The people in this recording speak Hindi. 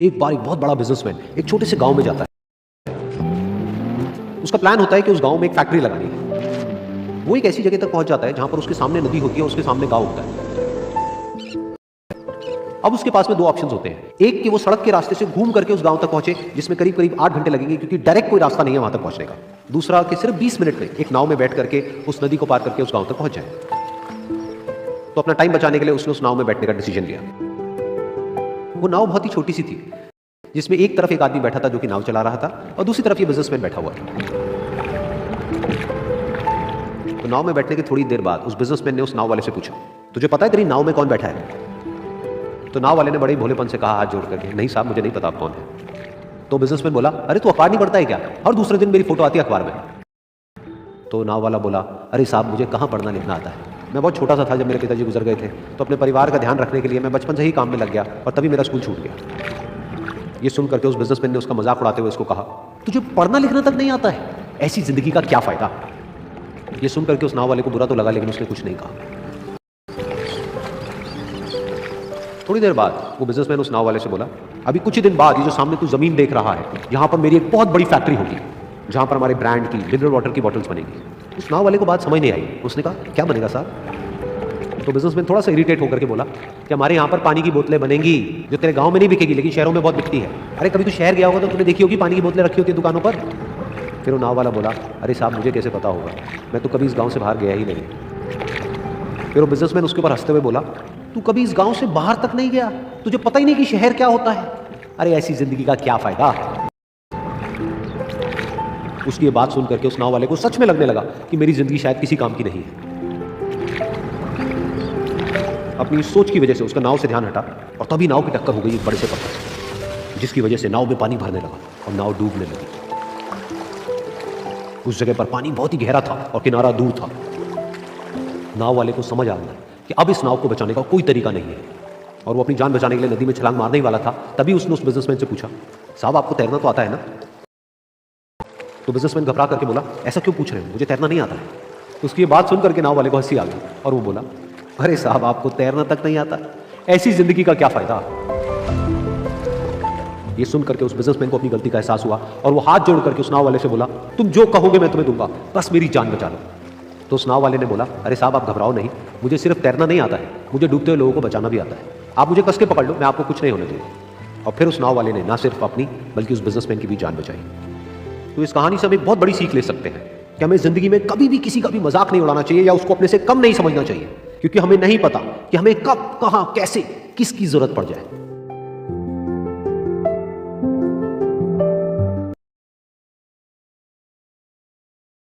एक बार एक बहुत बड़ा बिजनेसमैन एक छोटे से गांव में जाता है। उसका प्लान होता है कि उस गांव में एक फैक्ट्री लगानी है। वो एक ऐसी जगह तक पहुंच जाता है जहां पर उसके सामने नदी होती है, उसके सामने गांव होता है। अब उसके पास में दो ऑप्शंस होते हैं, एक कि वो सड़क के रास्ते से घूम करके उस गांव तक पहुंचे, जिसमें करीब करीब 8 घंटे लगेंगे क्योंकि डायरेक्ट कोई रास्ता नहीं है वहां तक पहुंचने का। दूसरा कि सिर्फ 20 मिनट में एक नाव में बैठ करके उस नदी को पार करके उस गांव तक पहुंच जाए। तो अपना टाइम बचाने के लिए उसने उस नाव में बैठने का डिसीजन लिया। वो नाव बहुत ही छोटी सी थी, जिसमें एक तरफ एक आदमी बैठा था जो कि नाव चला रहा था और दूसरी तरफ ये बिजनेसमैन बैठा हुआ था। तो नाव में बैठने के थोड़ी देर बाद उस बिजनेसमैन ने उस नाव वाले से पूछा, तुझे पता है तेरी नाव में कौन बैठा है? तो नाव वाले ने बड़े भोलेपन से कहा हाथ जोड़ करके, नहीं साहब मुझे नहीं पता आप कौन है। तो बिजनेसमैन बोला, अरे तू अखबार नहीं पढ़ता है क्या? हर दूसरे दिन मेरी फोटो आती है अखबार में। तो नाव वाला बोला, अरे साहब मुझे कहाँ पढ़ना लिखना आता है, मैं बहुत छोटा सा था जब मेरे पिताजी गुजर गए थे, तो अपने परिवार का ध्यान रखने के लिए मैं बचपन से ही काम में लग गया और तभी मेरा स्कूल छूट गया। ये सुन करके उस बिजनेसमैन ने उसका मजाक उड़ाते हुए इसको कहा, तुझे पढ़ना लिखना तक नहीं आता है, ऐसी जिंदगी का क्या फायदा? ये सुन करके उस नाव वाले को बुरा तो लगा, लेकिन उसने कुछ नहीं कहा। थोड़ी देर बाद वो बिजनेसमैन उस नाव वाले से बोला, अभी कुछ ही दिन बाद ये जो सामने तू जमीन देख रहा है, यहाँ पर मेरी एक बहुत बड़ी फैक्ट्री होगी जहाँ पर हमारे ब्रांड की मिनरल वाटर की बॉटल्स बनेगी। उस नाव वाले को बात समझ नहीं आई। उसने कहा, क्या बनेगा साहब? तो बिजनेसमैन थोड़ा सा इरिटेट होकर के बोला कि हमारे यहाँ पर पानी की बोतलें बनेंगी जो तेरे गांव में नहीं बिकेगी लेकिन शहरों में बहुत बिकती है। अरे कभी तू शहर गया होगा तो तूने देखी होगी पानी की बोतलें रखी होती है दुकानों पर। फिर वो नाव वाला बोला, अरे साहब मुझे कैसे पता होगा, मैं तो कभी इस गाँव से बाहर गया ही नहीं। फिर वो बिजनेसमैन उसके ऊपर हंसते हुए बोला, तू कभी इस गाँव से बाहर तक नहीं गया, तुझे पता ही नहीं कि शहर क्या होता है? अरे ऐसी जिंदगी का क्या फायदा? उसकी ये बात सुन करके उस नाव वाले को सच में लगने लगा कि मेरी जिंदगी शायद किसी काम की नहीं है। अपनी सोच की वजह से उसका नाव से ध्यान हटा और तभी नाव की टक्कर हो गई एक बड़े से पत्थर से, जिसकी वजह से नाव में पानी भरने लगा और नाव डूबने लगी। उस जगह पर पानी बहुत ही गहरा था और किनारा दूर था। नाव वाले को समझ आ गया कि अब इस नाव को बचाने का कोई तरीका नहीं है और वो अपनी जान बचाने के लिए नदी में छलांग मारने ही वाला था। तभी उसने उस बिजनेसमैन से पूछा, साहब आपको तैरना तो आता है ना? तो बिजनेसमैन घबरा करके बोला, ऐसा क्यों पूछ रहे हैं, मुझे तैरना नहीं आता है। तो उसकी ये बात सुन करके नाव वाले को हंसी आ गई और वो बोला, अरे साहब आपको तैरना तक नहीं आता, ऐसी जिंदगी का क्या फायदा? ये सुन करके उस बिजनेसमैन को अपनी गलती का एहसास हुआ और वो हाथ जोड़ करके उस नाव वाले से बोला, तुम जो कहोगे मैं तुम्हें दूंगा, बस मेरी जान बचा लो। तो उस नाव वाले ने बोला, अरे साहब आप घबराओ नहीं, मुझे सिर्फ तैरना नहीं आता है, मुझे डूबते हुए लोगों को बचाना भी आता है। आप मुझे कस के पकड़ लो, मैं आपको कुछ नहीं होने दूंगा। और फिर उस नाव वाले ने ना सिर्फ अपनी बल्कि उस बिजनेसमैन की भी जान बचाई। तो इस कहानी से हम एक बहुत बड़ी सीख ले सकते हैं कि हमें जिंदगी में कभी भी किसी का भी मजाक नहीं उड़ाना चाहिए या उसको अपने से कम नहीं समझना चाहिए, क्योंकि हमें नहीं पता कि हमें कब, कहां, कैसे, किसकी जरूरत पड़ जाए।